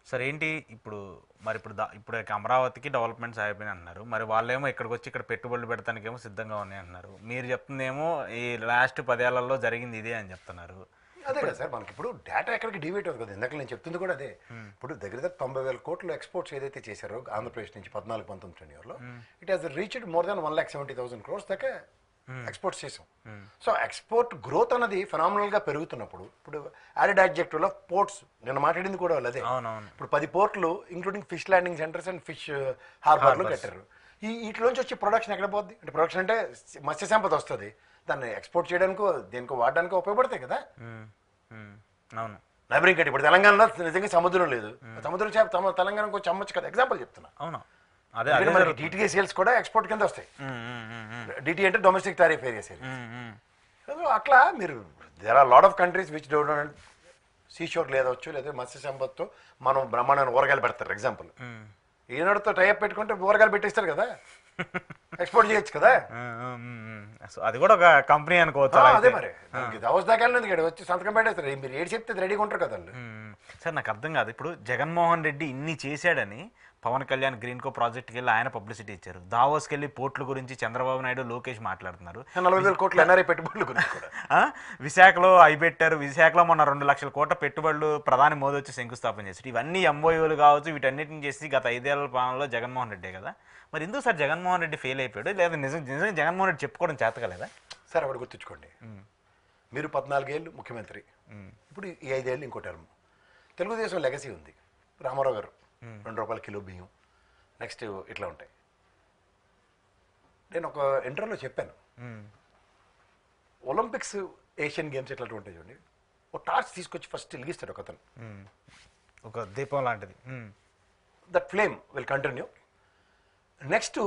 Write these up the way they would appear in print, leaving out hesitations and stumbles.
సరే ఏంటి ఇప్పుడు మరి ఇప్పుడు అమరావతికి డెవలప్మెంట్స్ అయిపోయినాయి అన్నారు. మరి వాళ్ళేమో ఇక్కడికి వచ్చి ఇక్కడ పెట్టుబడులు పెడతానికేమో సిద్ధంగా ఉన్నాయి అంటున్నారు. మీరు చెప్తుందేమో ఈ లాస్ట్ 10 ఏళ్లలో జరిగింది ఇదే అని చెప్తున్నారు. అదే కదా సార్, మనకి ఇప్పుడు డేటా ఎక్కడికి డివేట్ అవుతుంది కదా. ఇందాక నేను చెప్తుంది కూడా అదే. ఇప్పుడు దగ్గర దగ్గర 90,000 కోట్లు ఎక్స్పోర్ట్స్ ఏదైతే చేశారో ఆంధ్రప్రదేశ్ నుంచి 14-19 టెన్యూర్లో, it has reached more than 1,70,000 crores దాకా ఎక్స్పోర్ట్స్ చేసాం. సో ఎక్స్పోర్ట్ గ్రోత్ అన్నది ఫెనామినల్గా పెరుగుతున్నప్పుడు, ఇప్పుడు యాడెడ్ ఆబ్జెక్టివ్లో పోర్ట్స్ నిన్న మాట్లాడింది కూడా వాళ్ళు అదే. ఇప్పుడు 10 పోర్ట్లు including fish landing centres and fish హార్బర్లు కట్టారు. వీటిలోంచి వచ్చి ప్రొడక్షన్ ఎక్కడ పోద్ది అంటే, ప్రొడక్షన్ అంటే మత్స్య సంపద వస్తుంది, దాన్ని ఎక్స్పోర్ట్ చేయడానికో దేనికో వాడడానికో ఉపయోగపడతాయి కదా. అవును, నైబరింగ్ కంటే ఇప్పుడు తెలంగాణలో నిజంగా సముద్రం లేదు, సముద్రం చేప తెలంగాణకు వచ్చి అమ్మచ్చు కదా. ఎగ్జాంపుల్ చెప్తున్నా. అవును, అదే మనకి డిటిఏ సేల్స్ కూడా ఎక్స్పోర్ట్ కింద వస్తాయి. డిటి అంటే డొమెస్టిక్ టారిఫ్ ఏరియాస్. అట్లా మీరు there are lot of countries which don't sea shore లేదవచ్చు, లేదా మత్స్య సంపత్తో మనం బ్రహ్మాండమైన ఊరగాయలు పెడతారు. ఎగ్జాంపుల్ ఈనాడుతో టైప్ పెట్టుకుంటే ఊరగాయలు పెట్టేస్తారు కదా, ఎక్స్పోర్ట్ చేయొచ్చు కదా. అది కూడా ఒక కంపెనీ అనుకోవచ్చు. అదే మరి అవసదాకాలు వచ్చి సంతకం పెట్టేస్తారు, మీరు ఏడు చెప్తే రెడీగా ఉంటారు కదా వాళ్ళు. సార్ నాకు అర్థం కాదు, ఇప్పుడు జగన్మోహన్ రెడ్డి ఇన్ని చేశాడని పవన్ కళ్యాణ్ గ్రీన్కో ప్రాజెక్ట్కి వెళ్ళి ఆయన పబ్లిసిటీ ఇచ్చారు. దావోస్కి వెళ్ళి పోర్ట్ల గురించి చంద్రబాబు నాయుడు లోకేష్ మాట్లాడుతున్నారు. 40,000 కోట్ల ఎన్ఆర్ఐ పెట్టుబడుల గురించి కూడా విశాఖలో అవి పెట్టారు. విశాఖలో మొన్న 2 లక్షల కోట్ల పెట్టుబడులు ప్రధాని మోదీ వచ్చి శంకుస్థాపన చేశారు. ఇవన్నీ ఎంఓయూలు కావచ్చు, వీటన్నిటిని చేసి గత 5 ఏళ్ల పాలనలో జగన్మోహన్ రెడ్డే కదా. మరి ఎందుకు సార్ జగన్మోహన్ రెడ్డి ఫెయిల్ అయిపోయాడు, లేదా నిజంగా జగన్మోహన్ రెడ్డి చెప్పుకోవడం చేతకలేదా? సార్ ఒకటి గుర్తుంచుకోండి, మీరు 14 ఏళ్ళు ముఖ్యమంత్రి, ఇప్పుడు ఈ 5 ఏళ్ళు ఇంకో టర్మ్. తెలుగుదేశం లెగసీ ఉంది. రామారావు గారు 2 రూపాయల కిలో బియ్యం, నెక్స్ట్ ఇట్లా ఉంటాయి. నేను ఒక ఇంటర్వ్యూలో చెప్పాను, ఒలింపిక్స్ ఏషియన్ గేమ్స్ ఇట్లాంటివి ఉంటాయి చూడండి, ఒక టార్చ్ తీసుకొచ్చి ఫస్ట్ వెలిగిస్తాడు ఒక అతను, ఒక దీపం లాంటిది. That flame will continue. Next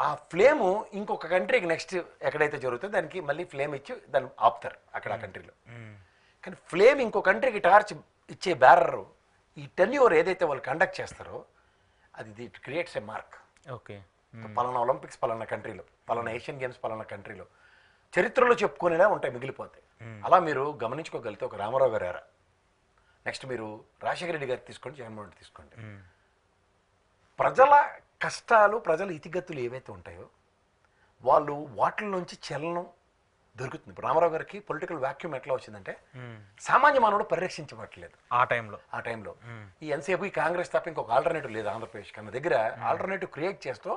ఆ ఫ్లేము ఇంకొక కంట్రీకి నెక్స్ట్ ఎక్కడైతే జరుగుతుందో దానికి మళ్ళీ ఫ్లేమ్ ఇచ్చి దాన్ని ఆపుతారు అక్కడ ఆ కంట్రీలో. కానీ ఫ్లేమ్ ఇంకో కంట్రీకి టార్చ్ ఇచ్చే బ్యారర్ ఈ టెన్యూర్ ఏదైతే వాళ్ళు కండక్ట్ చేస్తారో అది it creates a mark. Okay, పలానా ఒలింపిక్స్ పలానా కంట్రీలో, పలానా ఏషియన్ గేమ్స్ పలానా కంట్రీలో చరిత్రలో చెప్పుకునేలా ఉంటాయి, మిగిలిపోతాయి. అలా మీరు గమనించుకోగలిగితే ఒక రామారావు గారు ఎరా, నెక్స్ట్ మీరు రాజశేఖర రెడ్డి గారు తీసుకోండి, జగన్మోహన్ రెడ్డి తీసుకోండి, ప్రజల కష్టాలు ప్రజల ఇతిగతులు ఏవైతే ఉంటాయో వాళ్ళు వాటిల్లోంచి చలనం దొరుకుతుంది. ఇప్పుడు రామారావు గారికి పొలిటికల్ వాక్యూమ్ ఎట్లా వచ్చిందంటే, సామాన్య మానవుడు పరిరక్షించబట్టలేదు ఆ టైంలో. ఈ ఎంతసేపు ఈ కాంగ్రెస్ తప్ప ఇంకొక ఆల్టర్నేటివ్ లేదు ఆంధ్రప్రదేశ్ కన్నా దగ్గర. ఆల్టర్నేటివ్ క్రియేట్ చేస్తూ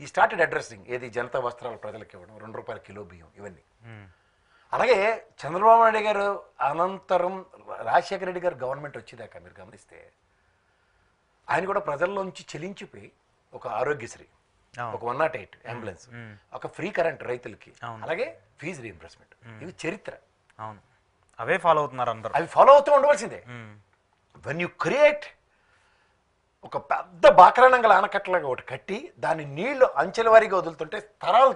ఈ స్టార్టెడ్ అడ్రస్సింగ్ ఏది జనతా వస్త్రాలు ప్రజలకు ఇవ్వడం, 2 రూపాయల కిలో బియ్యం, ఇవన్నీ. అలాగే చంద్రబాబు నాయుడు గారు అనంతరం రాజశేఖర రెడ్డి గారు గవర్నమెంట్ వచ్చేదాకా మీరు గమనిస్తే ఆయన కూడా ప్రజల్లోంచి చెలించిపోయి ఒక ఆరోగ్యశ్రీ, ఒక 108 అంబులెన్స్, ఒక ఫ్రీ కరెంట్ రైతులకి, అలాగే ఫీజు రీయింబర్స్మెంట్, ఇవి చరిత్ర. అవును, అవే ఫాలో అవుతున్నారు అందరూ, అవి ఫాలో అవుతూ ఉండవలసిందే. వెన్ యూ క్రియేట్ ఒక పెద్ద బాకరానంగల ఆనకట్టలాగా ఒకటి కట్టి దాని నీళ్లు అంచెల వారీగా వదులుతుంటే తరాలు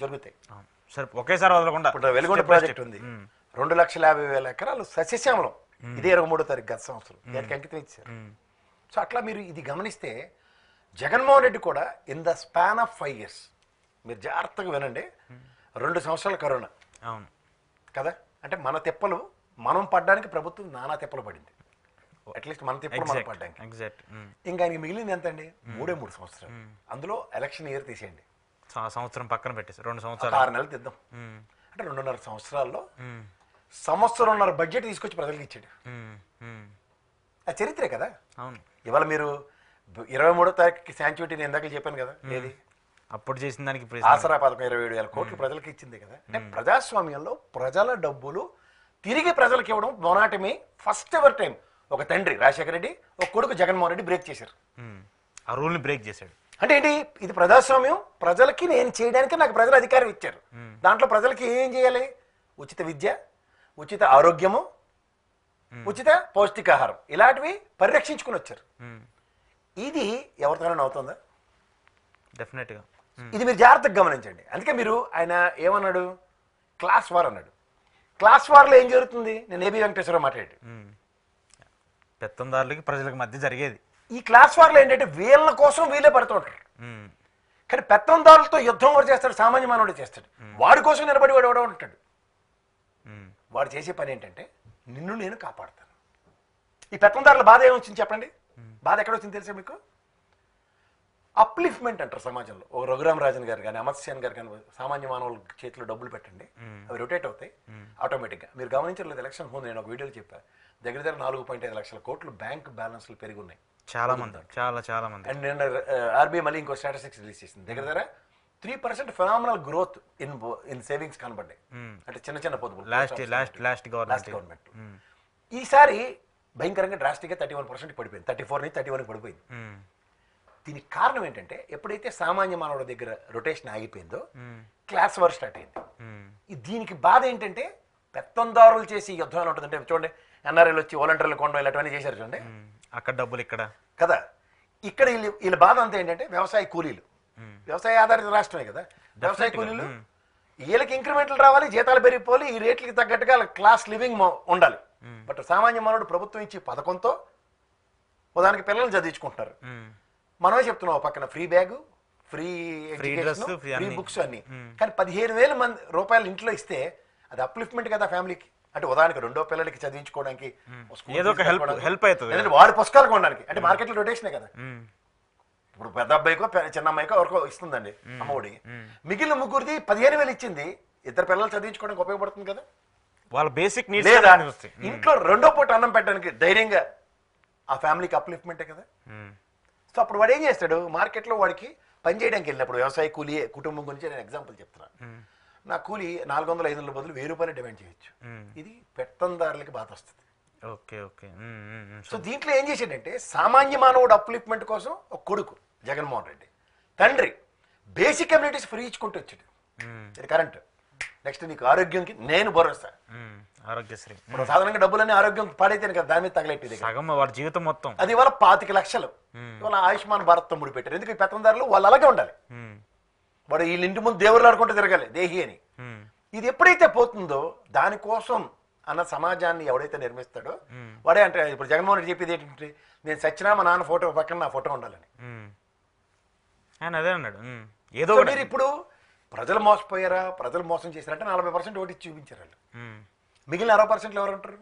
జరుగుతాయి. సరే, ఒకేసారి వదలకుండా. ఇప్పుడు వెలుగొండ ప్రాజెక్ట్ ఉంది, 2,50,000 ఎకరాలు సస్యశ్యామలం, ఇదే 23వ తారీఖు గత సంవత్సరం దానికి అంకితం ఇచ్చారు. సో అట్లా మీరు ఇది గమనిస్తే జగన్మోహన్ రెడ్డి కూడా in the span of 5 years, మీరు జాగ్రత్తగా వినండి, 2 సంవత్సరాల కరోనా. అవును కదా, అంటే మన తిప్పలు మనం పడ్డానికి ప్రభుత్వం నానా తిప్పలు పడింది. అట్లీస్ట్ మన తిప్పలు మనం పడ్డానికి. ఇంకా ఆయనకి మిగిలింది ఎంత అండి? 3 సంవత్సరాలు. అందులో ఎలక్షన్ ఇయర్ తీసేయండి, సంవత్సరం పక్కన పెట్టేసి 2 సంవత్సరాలు, 6 నెలలు తిద్దాం. అంటే 2.5 సంవత్సరాల్లో సంవత్సరంన్నర బడ్జెట్ తీసుకొచ్చి ప్రజలకు ఇచ్చాడు. ఆ చరిత్రే కదా. అవును, ఇవాళ మీరు 23వ తారీఖుకి శాంచుటీ నేను ఇందాక చెప్పాను కదా, ఏది అప్పుడు చేసిన దానికి ఆసరా పథకం 27,000 కోట్లు ప్రజలకు ఇచ్చింది కదా. అంటే ప్రజాస్వామ్యంలో ప్రజల డబ్బులు తిరిగి ప్రజలకు ఇవ్వడం మొనాటమి ఫస్ట్ ఎవర్ టైం ఒక తండ్రి రాజశేఖర రెడ్డి, ఒక కొడుకు జగన్మోహన్ రెడ్డి బ్రేక్ చేశారు. ఆ రూల్ని బ్రేక్ చేశాడు. అంటే ఏంటి, ఇది ప్రజాస్వామ్యం, ప్రజలకి నేను చేయడానికి నాకు ప్రజలు అధికారం ఇచ్చారు. దాంట్లో ప్రజలకి ఏం చేయాలి? ఉచిత విద్య, ఉచిత ఆరోగ్యము, ఉచిత పౌష్టికాహారం, ఇలాంటివి పరిరక్షించుకుని వచ్చారు. ఇది ఎవరితోనైనా అవుతుందా? డెఫినెట్గా. ఇది మీరు జాగ్రత్తగా గమనించండి. అందుకే మీరు ఆయన ఏమన్నాడు, క్లాస్ వార్ అన్నాడు. క్లాస్ వార్లో ఏం జరుగుతుంది? నేను ఏబి వెంకటేశ్వరరావు మాట్లాడి, పెత్తందారులకి ప్రజలకు మధ్య జరిగేది ఈ క్లాస్ వార్లో ఏంటంటే వీళ్ళ కోసం వీళ్ళే పడుతుంటారు. కానీ పెత్తందారులతో యుద్ధం వాడు చేస్తాడు, సామాన్య మానవుడు చేస్తాడు. వాడి కోసం నిలబడి వాడు ఎవడో ఉంటాడు. వాడు చేసే పని ఏంటంటే నిన్ను నేను కాపాడుతాను. ఈ పెత్తందారుల బాధ ఏమొచ్చింది చెప్పండి? బాధ ఎక్కడ వచ్చింది తెలుసా మీకు? అప్లిఫ్ట్మెంట్ అంటారు సమాజంలో. ఓ రఘురామ్ రాజన్ గారు కానీ అమర్ సేన్ గారు కానీ సామాన్య మానవుల చేతిలో డబ్బులు పెట్టండి, అవి రొటేట్ అవుతాయి ఆటోమేటిక్గా. మీరు గమనించలేదు, ఎలక్షన్ ముందు నేను ఒక వీడియోలో చెప్పాను, దగ్గర దగ్గర 4.5 లక్షల కోట్లు బ్యాంక్ బ్యాలెన్స్లు పెరిగి ఉన్నాయి చాలా మంది. అండ్ నేను ఆర్బీఐ మళ్ళీ ఇంకో స్టాటిస్టిక్స్ రిలీజ్ చేసింది, దగ్గర దగ్గర 3% ఫినామినల్ గ్రోత్ ఇన్ సేవింగ్స్ కనబడ్డాయి. అంటే చిన్న చిన్న పొదుపులు లాస్ట్ గవర్నమెంట్. ఈసారి భయంకరంగా డ్రాస్టిక్గా 31% పడిపోయింది, 34 నుంచి 31 పడిపోయింది. దీనికి కారణం ఏంటంటే ఎప్పుడైతే సామాన్య మానవుడి దగ్గర రొటేషన్ ఆగిపోయిందో క్లాస్ వార్ స్టార్ట్ అయింది. దీనికి బాధ ఏంటంటే పెత్తందారులు చేసి యుద్ధాలు ఉంటుందంటే చూడండి, ఎన్ఆర్ఐలు వచ్చి వాలంటీర్లు కొండ ఇలాంటివన్నీ చేశారు చూడండి, అక్కడ డబ్బులు ఇక్కడ కదా. ఇక్కడ వీళ్ళ బాధ అంతా ఏంటంటే వ్యవసాయ కూలీలు, వ్యవసాయ ఆధారిత రాష్ట్రమే కదా, వ్యవసాయ కూలీలు వీళ్ళకి ఇంక్రిమెంట్లు రావాలి, జీతాలు పెరిగిపోవాలి, ఈ రేట్లకి తగ్గట్టుగా క్లాస్ లివింగ్ ఉండాలి. బట్ సామాన్య మానవుడు ప్రభుత్వం ఇచ్చి పథకంతో ఉదాహరణకి పిల్లల్ని చదివించుకుంటున్నారు. మనమే చెప్తున్నాం పక్కన free bag, free education, free books అన్ని. కానీ 15,000 రూపాయలు ఇంట్లో ఇస్తే అది అప్లిఫ్ట్మెంట్ కదా ఫ్యామిలీకి. అంటే ఉదాహరణకి 2వ పిల్లలకి చదివించుకోవడానికి, హెల్ప్ అవుతుంది, వాడి పుస్తకాలు కొనడానికి. అంటే మార్కెట్లో రొటేషనే కదా. ఇప్పుడు పెద్ద అబ్బాయికో చిన్న అమ్మాయికో ఎవరికో ఇస్తుందండి అమ్మఒడి, మిగిలిన ముగ్గురిది 15,000 ఇచ్చింది, 2 పిల్లలు చదివించుకోవడానికి ఉపయోగపడుతుంది కదా. వాళ్ళ బేసిక్ నీడ్స్ లేదా ఇంట్లో 2వ పూట అన్నం పెట్టడానికి ధైర్యంగా ఆ ఫ్యామిలీకి అప్లిఫ్ట్మెంటే కదా. సో అప్పుడు వాడు ఏం చేస్తాడు, మార్కెట్లో వాడికి పని చేయడానికి వెళ్ళినప్పుడు వ్యవసాయ కూలీ కుటుంబం గురించి నేను ఎగ్జాంపుల్ చెప్తున్నాను. నా కూలీ 400-500 బదులు 1,000 రూపాయలు డిమాండ్ చేయొచ్చు. ఇది పెత్తందారులకి బాధ వస్తుంది. సో దీంట్లో ఏం చేశాడంటే సామాన్య మానవుడు అప్లిఫ్ట్మెంట్ కోసం ఒక కొడుకు జగన్మోహన్ రెడ్డి, తండ్రి బేసిక్ కమ్యూనిటీస్ ఫ్రీ ఇచ్చుకుంటూ వచ్చాడు. ఇది కరెంట్. నెక్స్ట్ నీకు ఆరోగ్యంకి నేను భరోసా, ఆరోగ్యశ్రీ. ఇప్పుడు సాధారణంగా డబ్బులన్నీ ఆరోగ్యం పాడైతే కదా దాని మీద తగలెట్టేది, వాడి జీవితం మొత్తం. అది ఇవాళ 25 లక్షలు ఇవాళ ఆయుష్మాన్ భారత్ ముడి పెట్టారు. ఎందుకు ఈ పెత్తందారులు వాళ్ళు అలాగే ఉండాలి, వాడు వీళ్ళ ఇంటి ముందు దేవుళ్ళు ఆడుకుంటూ తిరగాలి దేహి అని. ఇది ఎప్పుడైతే పోతుందో దానికోసం అన్న సమాజాన్ని ఎవడైతే నిర్మిస్తాడో వాడే. అంటే ఇప్పుడు జగన్మోహన్ రెడ్డి చెప్పేది ఏంటంటే నేను సచ్చినా మా నాన్న ఫోటో పక్కన నా ఫోటో ఉండాలని. ఆయన అదే అన్నాడు. ఏదో మీరు ఇప్పుడు ప్రజలు మోసపోయారా, ప్రజలు మోసం చేశారంటే 40% ఓటు ఇచ్చి చూపించారు వాళ్ళు. మిగిలిన 60% ఎవరు ఉంటారు?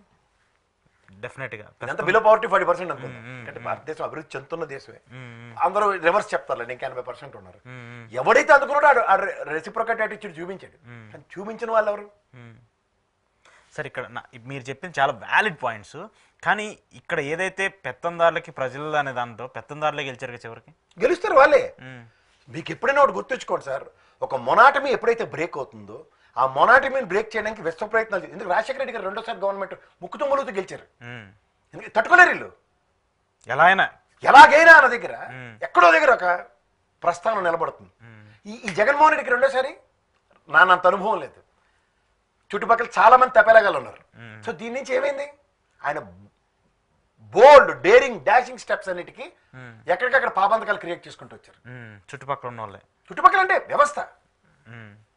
డెఫినెట్ గా అంత బిలో పవర్టీ 40% అనుకుంది. అంటే భారతదేశం అభివృద్ధి చెందుతున్న దేశమే. అందరూ రివర్స్ చెప్తారు, ఇంకా 80% ఉన్నారు. ఎవడైతే అందుకున్నాడో ఆ రెసిప్రొకేట్ యాటిట్యూడ్ చూపించాడు. కానీ చూపించిన వాళ్ళు ఎవరు? సరే, ఇక్కడ మీరు చెప్పింది చాలా వ్యాలిడ్ పాయింట్స్. కానీ ఇక్కడ ఏదైతే పెత్తందారులకి ప్రజలు అనే దాంతో పెత్తందారులే గెలిచారు, చివరికి గెలుస్తారు వాళ్ళే. మీకు ఎప్పుడైనా ఒకటి గుర్తుంచుకోండి సార్, ఒక మొనాటమీ ఎప్పుడైతే బ్రేక్ అవుతుందో ఆ మొనాటమీని బ్రేక్ చేయడానికి విశ్వ ప్రయత్నాలు. ఎందుకు రాజశేఖర రెడ్డి గారు 2వ సారి గవర్నమెంట్ ముక్కుతూ ములుగుతూ గెలిచారు, ఎందుకు తట్టుకోలేరు వీళ్ళు. ఎలాగైనా అన్న దగ్గర ఎక్కడో దగ్గర ఒక ప్రస్థానం నిలబడుతుంది. ఈ జగన్మోహన్ రెడ్డికి 2వ సారి నానంత అనుభవం లేదు, చుట్టుపక్కల చాలా మంది తప్పేలాగాలు ఉన్నారు. సో దీని నుంచి ఏమైంది, ఆయన బోల్డ్ డేరింగ్ డాషింగ్ స్టెప్స్ అన్నిటికీ ఎక్కడికక్కడ పాబంధకాలు క్రియేట్ చేసుకుంటూ వచ్చారు చుట్టుపక్కల ఉన్న వాళ్ళే. చుట్టుపక్కల అంటే వ్యవస్థ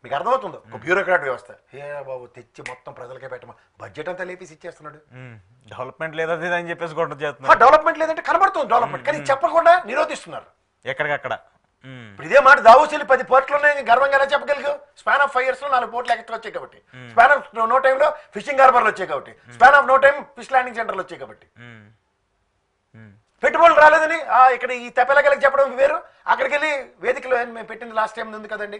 మీకు అర్థమవుతుందో, ఒక బ్యూరోక్రాట్ వ్యవస్థ. ఏ బాబు తెచ్చి మొత్తం ప్రజలకే పెట్టమ, బడ్జెట్ అంతా లేపేసి ఇచ్చేస్తున్నాడు. డెవలప్మెంట్ లేదని అని చెప్పేసి డెవలప్మెంట్ లేదంటే కనబడుతుంది డెవలప్మెంట్, కానీ చెప్పకుండా నిరోధిస్తున్నారు ఎక్కడికక్కడ. ఇప్పుడు ఇదే మాట దావోస్ 10 పోర్ట్లు ఉన్నాయి గర్వంగా ఎలా చెప్పగలిగావు? స్పాన్ ఆఫ్ 5 years లో 4 పోర్ట్లు ఎక్స్ట్రా వచ్చాయి కాబట్టి, స్పాన్ ఆఫ్ నో టైమ్ లో ఫిషింగ్ హార్బర్లు వచ్చాయి కాబట్టి, span of no time fish landing సెంటర్లు వచ్చాయి కాబట్టి. పెట్టుబడులు రాలేదని ఇక్కడ ఈ తెప్పలగలకి చెప్పడం వేరు, అక్కడికి వెళ్ళి వేదికలో మేము పెట్టింది లాస్ట్ టైం ఉంది కదండి,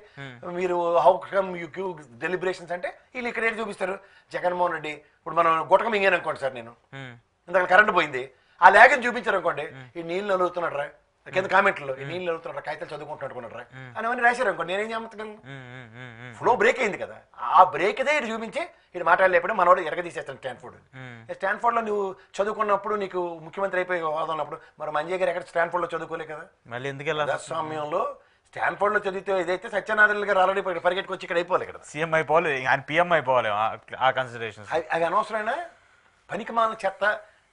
మీరు how come you Q deliberations అంటే వీళ్ళు ఇక్కడ ఏంటి చూపిస్తారు. జగన్మోహన్ రెడ్డి ఇప్పుడు మనం గుటక మింగాను అనుకోండి సార్, నేను ఇందాక కరెంట్ పోయింది, ఆ లేఖని చూపించారు అనుకోండి, ఈ నీళ్ళు నలుగుతున్నాడు రా కింద కామెంట్లో, ఈ నీళ్ళు నలుగుతున్నాడు కాగితాలు చదువుకుంటున్నాడు అనుకున్నాడు రా అని అవన్నీ రాశారు అనుకోండి, నేనేం చెప్పగలను? ఫ్లో బ్రేక్ అయింది కదా, ఆ బ్రేక్ అదే ఇటు చూపించి ఇటు మాట్లాడలేకపోతే మనోడు ఎరగదీసేస్తాను. స్టాన్ఫోర్డ్ లో నువ్వు చదువుకున్నప్పుడు నీకు ముఖ్యమంత్రి అయిపోయి హోదా ఉన్నప్పుడు మరి మంజయ్ గారు ఎక్కడ స్టాన్ఫోర్డ్ లో చదువుకోలే కదా. మళ్ళీ ఎందుకు సమయంలో స్టాన్ఫోర్డ్ లో చదివితే ఏదైతే సత్యనారాయణ గారు ఆల్రెడీ పరిగెట్టుకు వచ్చి ఇక్కడ అయిపోవాలి కదా, సీఎం అయిపోవాలి, ఆయన పిఎం అయిపోవాలి. ఆ కన్సిడరేషన్ అవి అనవసరమైన పనికి మాల చెత్త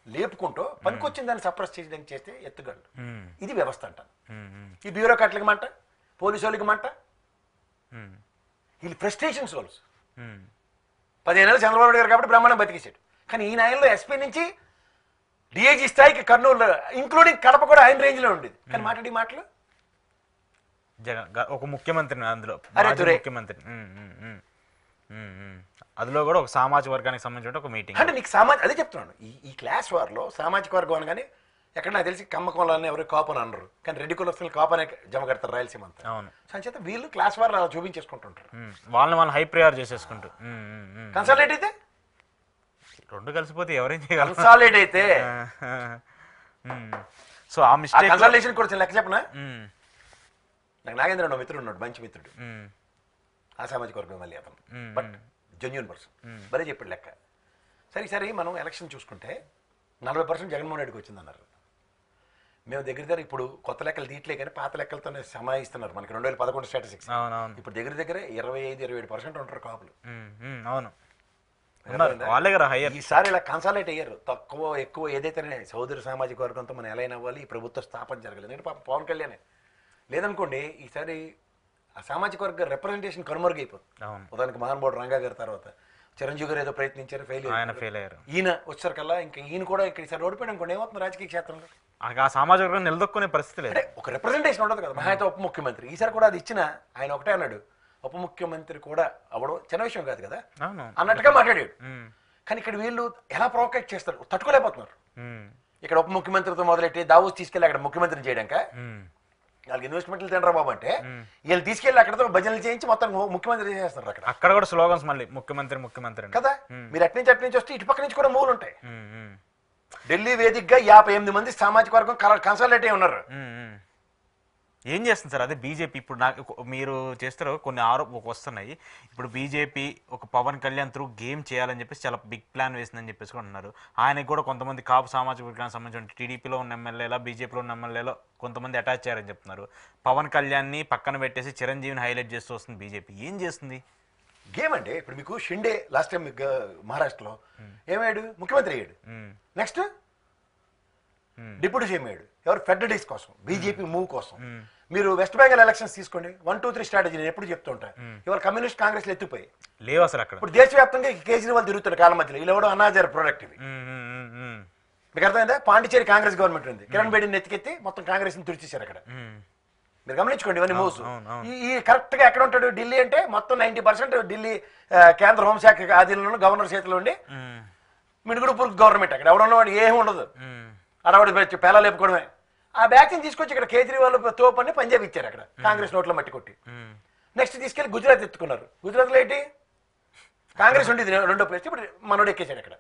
లేపుకుంటూ పనికొచ్చిన దాన్ని సప్రెస్ చేయడానికి చేస్తే ఎత్తుగళ్ళు. ఇది వ్యవస్థ అంటాను. ఈ బ్యూరోక్రాట్లకి మంట, పోలీసు వాళ్ళకి మంట, వీళ్ళు ఫ్రస్ట్రేషన్ సోల్స్. 15 ఏళ్ళు చంద్రబాబు నాయుడు గారు కాబట్టి బ్రహ్మాండం బతికేశాడు. కానీ ఈ నాయనలో ఎస్పీ నుంచి డిఐజీ స్థాయికి కర్నూలు ఇంక్లూడింగ్ కడప కూడా ఆయన రేంజ్ లో ఉండేది. కానీ మాట్లాడి మాటలు ఒక ముఖ్యమంత్రిని, అందులో ముఖ్యమంత్రి, అందులో కూడా ఒక సామాజిక వర్గానికి సంబంధించిన ఒక మీటింగ్. అంటే నీకు అదే చెప్తున్నాను, ఈ క్లాస్ వార్లో సామాజిక వర్గం అనగానే ఎక్కడ నాకు తెలిసి కమ్మ కులాలని ఎవరు కాపు అని అనరు, కానీ రెడ్డి కులస్తులు కాపు అనే జమ కడతారు రాయలసీమ అంతా. అవును. సంచేత వీళ్ళు క్లాస్ వారు అలా చూపించేసుకుంటుంటారు. వాళ్ళని హై ప్రియార్ చేసేసుకుంటూ. కన్సాలేట్ అయితే రెండు కలిసిపోతే ఎవరేం చేయగలరు? కన్సాలేట్ అయితే సో ఆ మిస్టేక్ కన్సల్టేషన్ కూడా లెక్క చెప్పనా, నాకు నాగేంద్ర అన్న మిత్రుడు ఉన్నాడు, మంచి మిత్రుడు, ఆ సామాజిక వర్గం మళ్ళీ అతను, బట్ జెన్యూన్ పర్సన్, భలే చెప్పాడు లెక్క. సరే మనం ఎలక్షన్ చూసుకుంటే 40% జగన్మోహన్ రెడ్డికి వచ్చిందన్నారు. మేము దగ్గర ఇప్పుడు కొత్త లెక్కలు తీయట్లే కానీ పాత లెక్కలతోనే సమాయిస్తున్నారు మనకి 2011 స్టాటిస్టిక్స్. ఇప్పుడు దగ్గర 25-27% ఉంటారు కాపులు. అవును, వాళ్ళే కదా హైయర్. ఈసారి ఇలా కన్సాలేట్ అయ్యారు, తక్కువ ఎక్కువ ఏదైతేనే సోదర సామాజిక వర్గంతో మనం ఎలా అయినా అవ్వాలి, ఈ ప్రభుత్వ స్థాపన జరగలేదు. ఎందుకంటే పాపం పవన్ కళ్యాణ్ లేదనుకోండి ఈసారి ఆ సామాజిక వర్గ రిప్రజెంటేషన్ కనుమరుగైపోతుంది. ఉదాహరణకి మహానుభావుడు రంగా గారి తర్వాత చిరంజీవి గారు ఏదో ప్రయత్నించారు, ఫెయిల్ అయ్యారు. ఈయన వచ్చారు కల్లా ఇంకా ఈయన కూడా ఇక్కడ ఈసారి ఓడిపోయాడు అనుకోండి, ఏమవుతుంది రాజకీయ క్షేత్రంలో? ఆ సామాజిక వర్గం నిలదొక్కునే పరిస్థితి లేదు. అంటే ఒక రిప్రజెంటేషన్ ఉండదు కదా. మహా అయితే ఉప ముఖ్యమంత్రి ఈసారి కూడా అది ఇచ్చిన ఆయన ఒకటే అన్నాడు, ఉప ముఖ్యమంత్రి కూడా అవ్వడం చిన్న విషయం కాదు కదా అన్నట్టుగా మాట్లాడాడు. కానీ ఇక్కడ వీళ్ళు ఎలా ప్రొవోకేట్ చేస్తారు, తట్టుకోలేకపోతున్నారు. ఇక్కడ ఉప ముఖ్యమంత్రితో మొదలెట్టి దావూస్ తీసుకెళ్ళి అక్కడ ముఖ్యమంత్రిని చేయడాక వాళ్ళకి ఇన్వెస్ట్మెంట్లు తినరా బాబు అంటే వీళ్ళు తీసుకెళ్ళి అక్కడతో భజనలు చేయించి మొత్తం ముఖ్యమంత్రి చేసేస్తారు. అక్కడ కూడా స్లోగన్స్ మళ్ళీ ముఖ్యమంత్రి కదా. మీరు అట్నుంచి వస్తే ఇటు పక్క నుంచి కూడా మూలు ఉంటాయి. ఢిల్లీ వేదికగా 58 మంది సామాజిక వర్గం కన్సల్టేట్ అయి ఉన్నారు. ఏం చేస్తుంది సార్ అదే బీజేపీ? ఇప్పుడు నాకు మీరు చేస్తారు కొన్ని ఆరోపణలు వస్తున్నాయి. ఇప్పుడు బీజేపీ ఒక పవన్ కళ్యాణ్ త్రూ గేమ్ చేయాలని చెప్పేసి చాలా బిగ్ ప్లాన్ వేసిందని చెప్పేసి కూడా ఉన్నారు. ఆయనకు కూడా కొంతమంది కాపు సామాజిక వర్గానికి సంబంధించిన టీడీపీలో ఉన్న ఎమ్మెల్యేలో బీజేపీలో ఉన్న ఎమ్మెల్యేలో కొంతమంది అటాచ్ చేయారని చెప్తున్నారు. పవన్ కళ్యాణ్ని పక్కన పెట్టేసి చిరంజీవిని హైలైట్ చేస్తూ వస్తుంది బీజేపీ. ఏం చేస్తుంది? గేమ్ అంటే ఇప్పుడు మీకు షిండే లాస్ట్ టైం మహారాష్ట్రలో ఏమయ్యాడు, ముఖ్యమంత్రి అయ్యాడు. నెక్స్ట్ డిప్యూటీ సీఎం అయ్యాడు. ఎవరు? ఫెడరలిస్ట్ కోసం, బీజేపీ మూవ్ కోసం. మీరు వెస్ట్ బెంగాల్ ఎలక్షన్స్ తీసుకోండి, 1-2-3 స్ట్రాటజీ నేను ఎప్పుడు చెప్తూ ఉంటాను. ఇవాళ కమ్యూనిస్ట్ కాంగ్రెస్ ఎత్తుపోయి లేవు అసలు అక్కడ. ఇప్పుడు దేశవ్యాప్తంగా కేజ్రీవాల్ తిరుగుతాడు కాలం మధ్యలో, ఇలా ఎవడో అనాజర్ ప్రోడక్ట్ ఇవి. మీకు అర్థమైందా? పాండిచేరి కాంగ్రెస్ గవర్నమెంట్ ఉంది, కిరణ్ బేడిని ఎత్తికెత్తి మొత్తం కాంగ్రెస్ ని తుడిచేశారు అక్కడ. మీరు గమనించుకోండి ఇవన్నీ మూవ్స్. ఈ కరెక్ట్ గా ఎక్కడ ఉంటాడు? ఢిల్లీ అంటే మొత్తం 90% ఢిల్లీ కేంద్ర హోంశాఖ ఆధీనంలో గవర్నర్ చేతిలో ఉండి మిడుగుడు గవర్నమెంట్. అక్కడ ఎవడున్నవాడు ఏమి ఉండదు, అడవాడి పేలా లేపుకోవడమే. ఆ బ్యాచ్ని తీసుకొచ్చి ఇక్కడ కేజ్రీవాల్ తోపని పంజాబ్ ఇచ్చారు, అక్కడ కాంగ్రెస్ నోట్లో మట్టి కొట్టి. నెక్స్ట్ తీసుకెళ్లి గుజరాత్ ఎత్తుకున్నారు. గుజరాత్లో ఏంటి కాంగ్రెస్ ఉండేది రెండో ప్లేస్, ఇప్పుడు మనోడు ఎక్కేసాడు అక్కడ.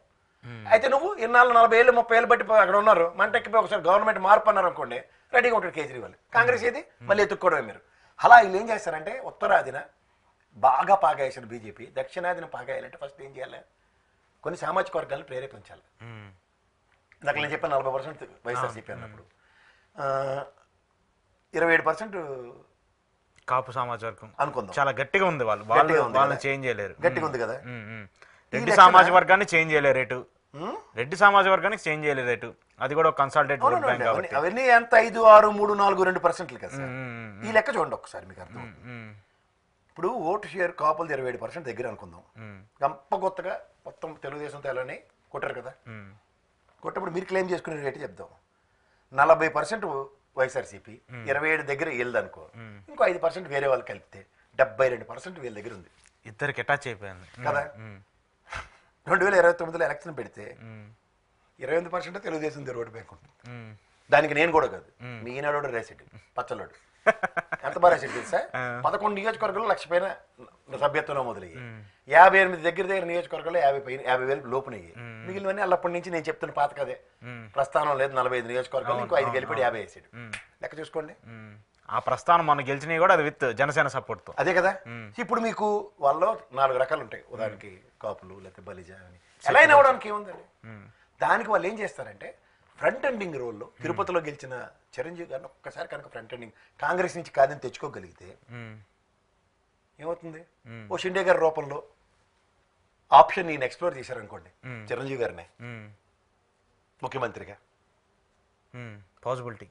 అయితే నువ్వు 40 ఏళ్ళు 30 ఏళ్ళు బట్టి అక్కడ ఉన్నారు, మంట ఎక్కిపోయి ఒకసారి గవర్నమెంట్ మార్పు అన్నారు అనుకోండి, రెడీగా ఉంటాడు కేజ్రీవాల్. కాంగ్రెస్ ఏది మళ్ళీ ఎత్తుక్కోవడమే మీరు. అలా వీళ్ళు ఏం చేస్తారంటే ఉత్తరాదిన బాగా పాగాయేసారు బీజేపీ, దక్షిణాదిన పాగాయాలంటే ఫస్ట్ ఏం చేయాలి? కొన్ని సామాజిక వర్గాలను ప్రేరేపించాలి. నాకు నేను చెప్పాను 40% వైఎస్ఆర్సీపీ అన్నప్పుడు 27% కాపు సామాజిక వర్గం అనుకుందాం. చాలా గట్టిగా ఉంది. వాళ్ళు చేంజ్ చేయలేరు. గట్టిగా ఉంది కదా. రెడ్డి సామాజిక వర్గాన్ని చేంజ్ చేయలేరు రేటు, రెడ్డి సామాజిక వర్గానికి చేంజ్ చేయలేరు రేటు. అది కూడా ఒక కన్సల్టేట్ అవన్నీ ఎంత 5, 6, 3, 4, 2% కదా సార్. ఈ లెక్క చూడండి ఒకసారి మీకు అర్థం. ఇప్పుడు ఓటు షేర్ కాపులు 27% దగ్గర అనుకుందాం. గంప కొత్తగా మొత్తం తెలుగుదేశంతో ఎలానే కొట్టారు కదా. కొట్టప్పుడు మీరు క్లెయిమ్ చేసుకునే రేటు చెప్దాం. 40% వైఎస్ఆర్సీపీ, 27 దగ్గర వీళ్ళది అనుకో, ఇంకో 5% వేరే వాళ్ళు కలిపితే 72% వీళ్ళ దగ్గర ఉంది. ఇద్దరికి అటాచ్ అయిపోయింది కదా. 2029లో ఎలక్షన్ పెడితే 28% తెలుగుదేశం ఓటు బ్యాంక్ ఉంటుంది. దానికి నేను కూడా కాదు, మీ ఈనాడు రేసిడ్ పచ్చలోడు ఎంత బాగా రేసిడ్ తెలుసా? 11 నియోజకవర్గాల్లో 1,00,000 పైన సభ్యత్వంలో మొదలయ్యి 58 దగ్గర నియోజకవర్గాల్లో 50,000 లోపునయ్యి. మిగిలినవన్నీ అల్లప్పటి నుంచి నేను చెప్తున్న పాత కదే. ప్రస్థానం లేదు, 45 నియోజకవర్గాలు, ఇంకో 5 గెలిపడి 50 వేసాడు. లెక్క చూసుకోండి. ఆ ప్రస్థానం మనం గెలిచినవి కూడా అది విత్ జనసేన సపోర్ట్ తో. అదే కదా. ఇప్పుడు మీకు వాళ్ళలో 4 రకాలు ఉంటాయి. ఉదాహరణకి కాపులు లేకపోతే బలిజా అని ఎలా అయినా అవ్వడానికి ఏముందండి. దానికి వాళ్ళు ఏం చేస్తారంటే ఫ్రంట్ ఎండింగ్ రోల్లో తిరుపతిలో గెలిచిన చిరంజీవి గారిని ఒక్కసారి కనుక ఫ్రంట్ ఎండింగ్ కాంగ్రెస్ నుంచి కాదని తెచ్చుకోగలిగితే ఏమవుతుంది? ఓ షిండే గారి రూపంలో ఆప్షన్ ఈయన ఎక్స్ప్లోర్ చేశారనుకోండి, చిరంజీవి గారిని ముఖ్యమంత్రిగా, పాసిబిలిటీ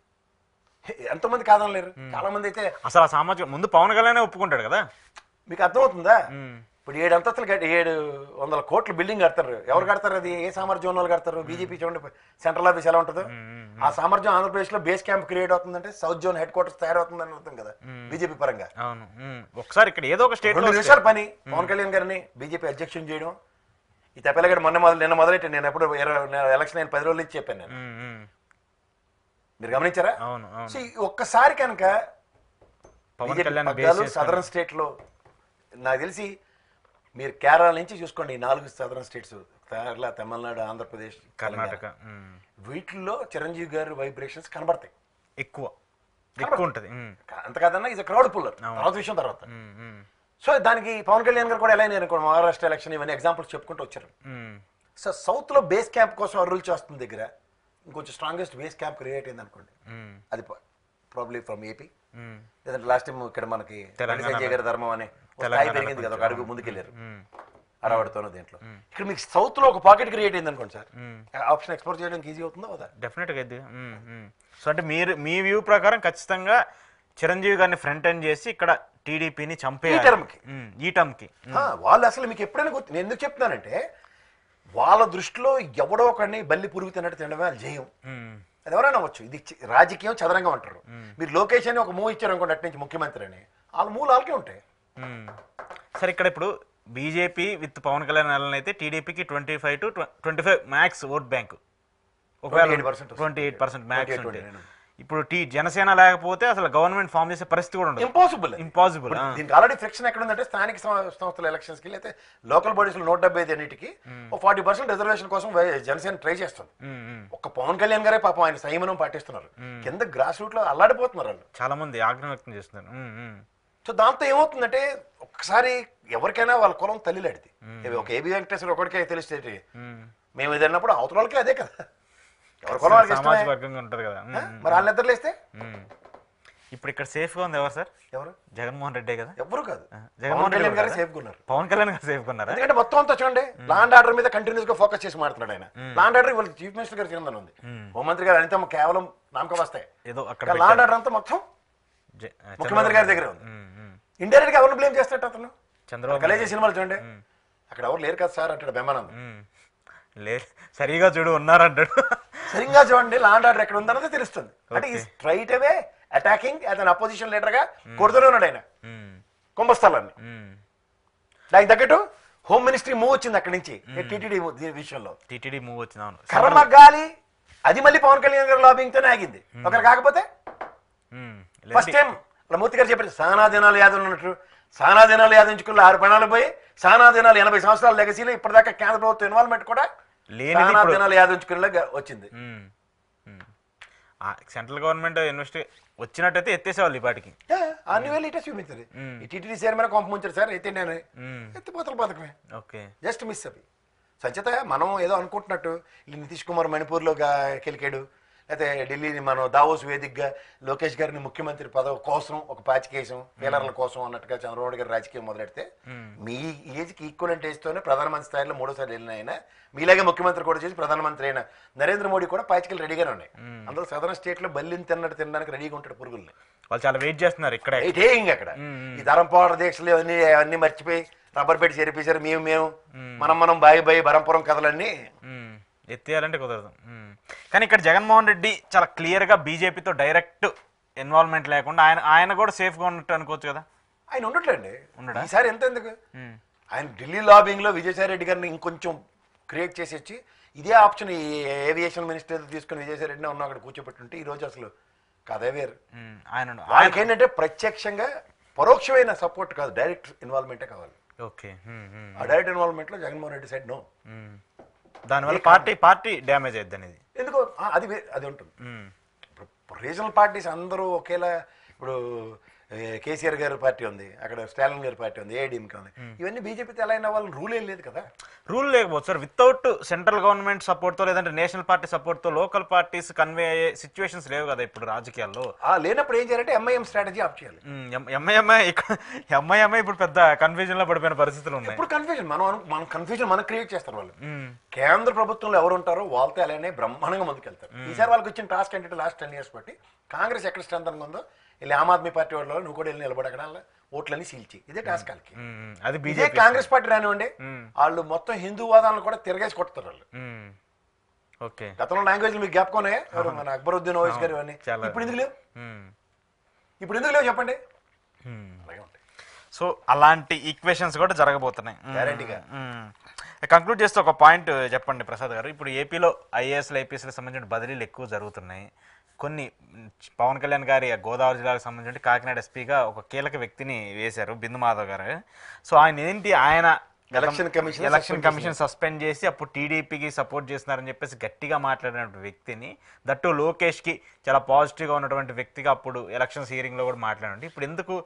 ఎంతమంది కాదనలేరు. చాలా మంది అయితే అసలు ఆ సామాజిక ముందు పవన్ కళ్యాణ్ ఒప్పుకుంటాడు కదా. మీకు అర్థమవుతుందా? ఇప్పుడు 7 అంతస్తులు 700 కోట్ల బిల్డింగ్ కడతారు. ఎవరు కడతారు? అది ఏ సామర్థ్యం ఉన్న వాళ్ళు కడతారు? బీజేపీ చూడండి సెంట్రల్ ఆఫీస్ ఎలా ఉంటుందో ఆ సామర్థ్యం ఆంధ్రప్రదేశ్ లో బేస్ క్యాంప్ క్రియేట్ అవుతుందంటే సౌత్ జోన్ హెడ్ క్వార్టర్స్ తయారవుతుందని అర్థం కదా బీజేపీ పరంగా. ఒకసారి ఇక్కడ ఏదో ఒక స్టేట్ 2 నిమిషాల పని పవన్ కళ్యాణ్ గారిని బీజేపీ అధ్యక్షుని చేయడం. ఈ తప్పేలగడ నిన్న మొదలెట్టి నేను ఎప్పుడు ఎలక్షన్ అయిన 10 రోజుల నుంచి చెప్పాను నేను. మీరు గమనించారా? అవును అవును. సో ఒక్కసారి కనుక పవన్ కళ్యాణ్ సదరన్ స్టేట్లో నాకు తెలిసి మీరు కేరళ నుంచి చూసుకోండి, ఈ 4 సదరన్ స్టేట్స్ కేరళ, తమిళనాడు, ఆంధ్రప్రదేశ్, కర్ణాటక వీటిల్లో చిరంజీవి గారి వైబ్రేషన్స్ కనబడతాయి, ఎక్కువ ఉంటుంది. అంత కాదన్నా ఇది క్రౌడ్ పుల్లర్ తర్వాత విషయం తర్వాత. సో దానికి పవన్ కళ్యాణ్ గారు కూడా ఎలా అయినారు అనుకోండి, మహారాష్ట్ర ఎలక్షన్ ఇవన్నీ ఎగ్జాంపుల్స్ చెప్పుకుంటూ వచ్చారు. సో సౌత్లో బేస్ క్యాంప్ కోసం అరుల్ చేస్తుంది దగ్గర ఇంకొంచెం స్ట్రాంగెస్ట్ బేస్ క్యాంప్ క్రియేట్ అయింది అనుకోండి, అది ప్రాబ్లీ ఫ్రమ్ ఏపీ. లేదంటే లాస్ట్ టైం ఇక్కడ మనకి సంజయ్ గారి ధర్మం అనే స్థాయి పెరిగింది కదా, ఒక అడుగు ముందుకెళ్ళారు అడవాడుతోనో దీంట్లో. ఇక్కడ మీకు సౌత్ లో ఒక పాకెట్ క్రియేట్ అయింది అనుకోండి సార్, ఆప్షన్ ఎక్స్పోర్ట్ చేయడానికి ఈజీ అవుతుందో కదా? డెఫినెట్గా ఇది. సో అంటే మీ వ్యూ ప్రకారం ఖచ్చితంగా చిరంజీవి గారిని ఫ్రంట్ ఎండ్ చేసి ఇక్కడ టీడీపీని చంపే ఈ టర్మ్కి వాళ్ళు అసలు మీకు ఎప్పుడైనా గుర్తు, నేను ఎందుకు చెప్తున్నానంటే వాళ్ళ దృష్టిలో ఎవడో ఒకడిని బల్లి పురుగు తిన్నట్టు తినడమే అది జయం. అది ఎవరైనా అవ్వచ్చు, ఇది రాజకీయం చదరంగా ఉంటారు. మీరు లోకేష్ అని ఒక మూవ్ ఇచ్చారు అనుకోండి అటు నుంచి ముఖ్యమంత్రి అని, వాళ్ళ మూలు వాళ్ళకే ఉంటాయి. సరే ఇక్కడ ఇప్పుడు బీజేపీ విత్ పవన్ కళ్యాణ్ అయితే టీడీపీకి 25 to 25 మ్యాక్స్ ఓట్ బ్యాంక్, ఒకవేళ 28% మ్యాక్స్ ఉంటే. ఇప్పుడు జనసేన లేకపోతే అసలు గవర్నమెంట్ ఫామ్ చేసే పరిస్థితి కూడా ఉండదు, ఇంపాసిబుల్. దీనికి ఆల్రెడీ ఫ్రిక్షన్ ఎక్కడ ఉందంటే స్థానిక సంస్థల ఎలక్షన్స్ కి లేకపోతే లోకల్ బాడీస్ లో 175 అన్నిటికి 40% రిజర్వేషన్ కోసం జనసేన ట్రై చేస్తుంది. ఒక్క పవన్ కళ్యాణ్ గారే పాపం ఆయన సంయమనం పాటిస్తున్నారు, కింద గ్రాస్ రూట్ లో అల్లాడిపోతున్నారు వాళ్ళు, చాలా మంది ఆగ్రహం వ్యక్తం చేస్తున్నారు. సో దాంతో ఏమవుతుందంటే ఒక్కసారి ఎవరికైనా వాళ్ళ కులం తల్లిలాడిది. ఒక ఏబి వెంకటేశ్వర ఒకటికే తెలిస్తే మేము ఇది అన్నప్పుడు అవతల వాళ్ళకి అదే కదా, ఎవరి కులం వాళ్ళకి సామాజిక వర్గంగా ఉంటారు కదా. మరి వాళ్ళ నిద్రలు వేస్తే ఇప్పుడు ఇక్కడ సేఫ్ గా ఉంది ఎవరు సార్? ఎవరు? జగన్మోహన్ రెడ్డి కదా. ఎవరు కాదు, జగన్మోహన్ కళ్యాణ్ గారు సేఫ్ గా ఉన్నారు. పవన్ కళ్యాణ్ గారు సేఫ్ గా ఉన్నారు, ఎందుకంటే మొత్తం అంతా చూడండి లా అండ్ ఆర్డర్ మీద కంటిన్యూస్ గా ఫోకస్ చేసి మాట్లాడుతున్నాడు ఆయన. లా అండ్ ఆర్డర్ ఇవాళ చీఫ్ మినిస్టర్ గారు కింద ఉంది, హోంమంత్రి గారు అంతా కేవలం నామకం వస్తాయి, ఏదో అక్కడ లా అండ్ ఆర్డర్ అంతా మొత్తం ముఖ్యమంత్రి గారి దగ్గర ఉంది. ఇండైరెక్ట్ గా ఎవరిని బ్లేమ్ చేస్తాడు అతను? చంద్రబాబు కలేజీ సినిమాలు చూడండి, అక్కడ ఎవరు లేరు కదా సార్ అంటాడు బెమ్మానంద్. సరిగా చూడు ఉన్నారంటాడు. సరిగ్గా చూడండి లా అండ్ ఆర్డర్ ఎక్కడ ఉందన్నది తెలుస్తుంది. అంటే ఈ స్ట్రైట్ అవే అటాకింగ్ అతను అపోజిషన్ లీడర్ గా కొడుతూనే ఉన్నాడు ఆయన కుంభస్థలాన్ని. దానికి తగ్గట్టు హోమ్ మినిస్ట్రీ మూవ్ వచ్చింది అక్కడి నుంచి టీటీడీ విషయంలో. టీటీడీ మూవ్ వచ్చింది, కర్మ గాలి అది మళ్ళీ పవన్ కళ్యాణ్ గారు లాబింగ్ తోనే ఆగింది. ఒకరు కాకపోతే ఫస్ట్ టైం మూర్తి గారు చెప్పారు సానా దినాలు యాదవ్ ఉన్నట్టు, సానా దినాలు యాదించుకున్న 6 పణాలు పోయి సానా దినాలు 80 సంవత్సరాల లెగసీలో ఇప్పటిదాకా కేంద్ర ప్రభుత్వ ఇన్వాల్వ్మెంట్ కూడా సానా దినాలు యాదించుకునేలా వచ్చింది. సెంట్రల్ గవర్నమెంట్ ఇన్వెస్ట్ వచ్చినట్టయితే ఎత్తేసేవాళ్ళు ఈ పాటికి. అన్ని వేలు ఇటే చూపించారు. ఈ టీటీడీ చైర్మన్ కొంప ముంచారు సార్, అయితే నేను ఎత్తిపోతల పథకమే జస్ట్ మిస్ అవి. సంచేత మనం ఏదో అనుకుంటున్నట్టు నితీష్ కుమార్ మణిపూర్లో గెలికాడు, అయితే ఢిల్లీని మనం దావోస్ వేదికగా లోకేష్ గారిని ముఖ్యమంత్రి పదవి కోసం ఒక పాచికేసం ఫీలర్ల కోసం అన్నట్టుగా చంద్రబాబు గారు రాజకీయం మొదలెడితే మీ ఏజ్కి ఈక్వలెంట్ ఏజ్తోనే ప్రధానమంత్రి స్థాయిలో 3సార్లు వెళ్ళిన ఆయన, మీలాగే ముఖ్యమంత్రి కూడా చేసి ప్రధానమంత్రి అయిన నరేంద్ర మోడీ కూడా పాచికలు రెడీగానే ఉన్నాయి. అందులో సదరన్ స్టేట్ లో బల్లిని తినడానికి రెడీగా ఉంటాడు పురుగుల్ని. వాళ్ళు చాలా వెయిట్ చేస్తున్నారు ఇక్కడ. అక్కడ ఈ ధరంపోవడ దీక్షలు అన్ని మర్చిపోయి రబ్బర్ పెట్టి చేరిపేశారు. మేము మనం బాయి బరంపురం కథలన్నీ ఎత్తేయాలంటే కుదరదు. కానీ ఇక్కడ జగన్మోహన్ రెడ్డి చాలా క్లియర్ గా బీజేపీతో డైరెక్ట్ ఇన్వాల్వ్మెంట్ లేకుండా ఆయన కూడా సేఫ్ గా ఉన్నట్టు అనుకోవచ్చు కదా. ఆయన ఉండట్లేండి ఈసారి ఎందుకు ఆయన ఢిల్లీ లాబింగ్ లో విజయసాయి రెడ్డి గారిని ఇంకొంచెం క్రియేట్ చేసి వచ్చి ఇదే ఆప్షన్ ఈ ఏవియేషన్ మినిస్టర్ తీసుకుని విజయసాయి రెడ్డిని ఉన్న అక్కడ కూర్చోబెట్టుంటే ఈ రోజు అసలు కథే వేరు. ఆయనకి ఏంటంటే ప్రత్యక్షంగా పరోక్షమైన సపోర్ట్ కాదు, డైరెక్ట్ ఇన్వాల్వ్మెంటే కావాలి. ఆ డైరెక్ట్ ఇన్వాల్వ్మెంట్ లో జగన్మోహన్ రెడ్డి సైడ్ నో. దానివల్ల పార్టీ డ్యామేజ్ అయ్యింది అనేది ఎందుకో అది ఉంటుంది. ఇప్పుడు రీజనల్ పార్టీస్ అందరూ ఒకేలా, ఇప్పుడు కేసీఆర్ గారి పార్టీ ఉంది, అక్కడ స్టాలిన్ గారి పార్టీ ఉంది, ఏఐడిఎంకే ఉంది, ఇవన్నీ బీజేపీతో ఎలా అయినా వాళ్ళని రూల్ ఏం లేదు కదా. రూల్ లేకపోతే sir without central government support తో లేదంటే నేషనల్ పార్టీ సపోర్ట్ తో లోకల్ పార్టీస్ కన్వే అయ్యే సిచ్యువేషన్స్ లేవు కదా ఇప్పుడు రాజకీయాల్లో. లేనప్పుడు ఏం చేయాలంటే ఎంఐఎం స్ట్రాటజీ ఆఫ్ చేయాలి. ఎంఐఎంఐ ఇప్పుడు పెద్ద కన్ఫ్యూజన్ లో పడిపోయిన పరిస్థితులు ఉన్నాయి. ఇప్పుడు కన్ఫ్యూజన్ మనం క్రియేట్ చేస్తారు వాళ్ళు. కేంద్ర ప్రభుత్వంలో ఎవరు ఉంటారో వాళ్ళతో అలానే బ్రహ్మాండంగా ముందుకెళ్తారు. ఈసారి వాళ్ళకి వచ్చిన టాస్క్ ఏంటంటే లాస్ట్ 10 years బట్టి కాంగ్రెస్ ఎక్కడ స్ట్రెంత్ ఉందో వెళ్ళి ఆమ్ ఆద్మీ పార్టీ వాళ్ళు నువ్వు కూడా వెళ్ళి నిలబడి అక్కడ ఓట్లన్నీ సీల్చి ఇదే టాస్క్ వాళ్ళకి. అది ఇదే కాంగ్రెస్ పార్టీ రానివ్వండి, వాళ్ళు మొత్తం హిందూ వాదాలను కూడా తిరగేసి కొడతారు వాళ్ళు. గతంలో లాంగ్వేజ్ మీకు జ్ఞాపకం మన అక్బరుద్దీన్ ఓవైసీ గారు అని ఇప్పుడు ఎందుకు లేవు చెప్పండి. సో అలాంటి ఈక్వేషన్స్ కూడా జరగబోతున్నాయి గ్యారంటీగా. కంక్లూడ్ చేస్తే ఒక పాయింట్ చెప్పండి ప్రసాద్ గారు. ఇప్పుడు ఏపీలో ఐఏఎస్లు ఐపీఎస్లకు సంబంధించిన బదిలీలు ఎక్కువ జరుగుతున్నాయి, కొన్ని పవన్ కళ్యాణ్ గారి గోదావరి జిల్లాకు సంబంధించి కాకినాడ ఎస్పీగా ఒక కీలక వ్యక్తిని వేశారు బిందు మాధవ్ గారు. సో ఆయన ఎలక్షన్ కమిషన్ సస్పెండ్ చేసి అప్పుడు టీడీపీకి సపోర్ట్ చేస్తున్నారని చెప్పేసి గట్టిగా మాట్లాడినటువంటి వ్యక్తిని, దట్టు లోకేష్కి చాలా పాజిటివ్గా ఉన్నటువంటి వ్యక్తిగా అప్పుడు ఎలక్షన్స్ హియరింగ్లో కూడా మాట్లాడండి. ఇప్పుడు ఎందుకు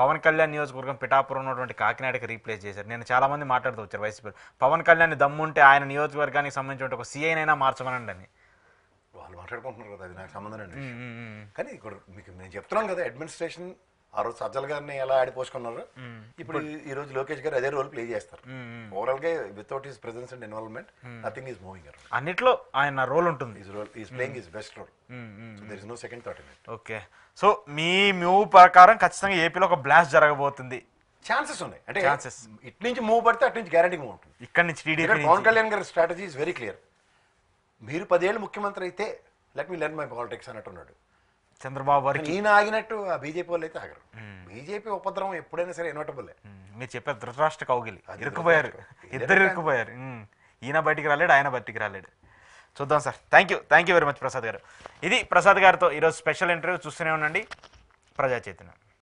పవన్ కళ్యాణ్ నియోజకవర్గం పిఠాపురం ఉన్నటువంటి కాకినాడకి రీప్లేస్ చేశారు? నేను చాలా మంది మాట్లాడుతూ వచ్చారు వైసీపీ పవన్ కళ్యాణ్ దమ్ముంటే ఆయన నియోజకవర్గానికి సంబంధించిన ఒక సీఐనైనా మార్చమనండి అని. వాళ్ళు మాట్లాడుకుంటున్నారు కదా, అది నాకు సంబంధం అండి. కానీ ఇక్కడ మీకు నేను చెప్తున్నాను కదా, అడ్మినిస్ట్రేషన్ ఆ రోజు సజ్జల గారిని ఎలా ఆడిపోసుకున్నారు, ఇప్పుడు ఈ రోజు లోకేష్ గారు అదే రోల్ ప్లే చేస్తారు. ఓవరాల్ గా without his presence and involvement nothing is moving. అన్నిట్లో ఆయన రోల్ ఉంటుంది. Is playing his best role. There is no second thought in it. Okay, so మీ మూవ్ ప్రకారం ఖచ్చితంగా ఏపీలో ఒక బ్లాస్ట్ జరగబోతుంది. ఛాన్సెస్ ఉన్నాయి, అంటే ఇటు నుంచి మూవ్ పడితే అటు నుంచి గ్యారంటీ మూవ్ ఉంటుంది. ఇక్కడ నుంచి టీడీపీ పవన్ కళ్యాణ్ గారి స్ట్రాటజీ ఇస్ వెరీ క్లియర్. మీరు 10 ఏళ్ళు ముఖ్యమంత్రి అయితే let me learn my politics అన్నట్టున్నాడు చంద్రబాబు గారికి. ఈయన ఆగినట్టు ఆ బీజేపీ వాళ్ళు అయితే ఆగరు. బీజేపీ ఉపద్రవం ఎప్పుడైనా సరే ఇన్వర్టబుల్. మీరు చెప్పారు ధృతరాష్ట్ర కౌగిలి ఇరుక్కుపోయారు, ఇద్దరు ఇరుక్కుపోయారు. ఈయన బయటికి రాలేడు, ఆయన బయటికి రాలేడు. చూద్దాం sir. Thank you very much Prasad గారు. ఇది ప్రసాద్ గారితో ఈరోజు స్పెషల్ ఇంటర్వ్యూ. చూస్తూనే ఉండండి ప్రజా చైతన్యం.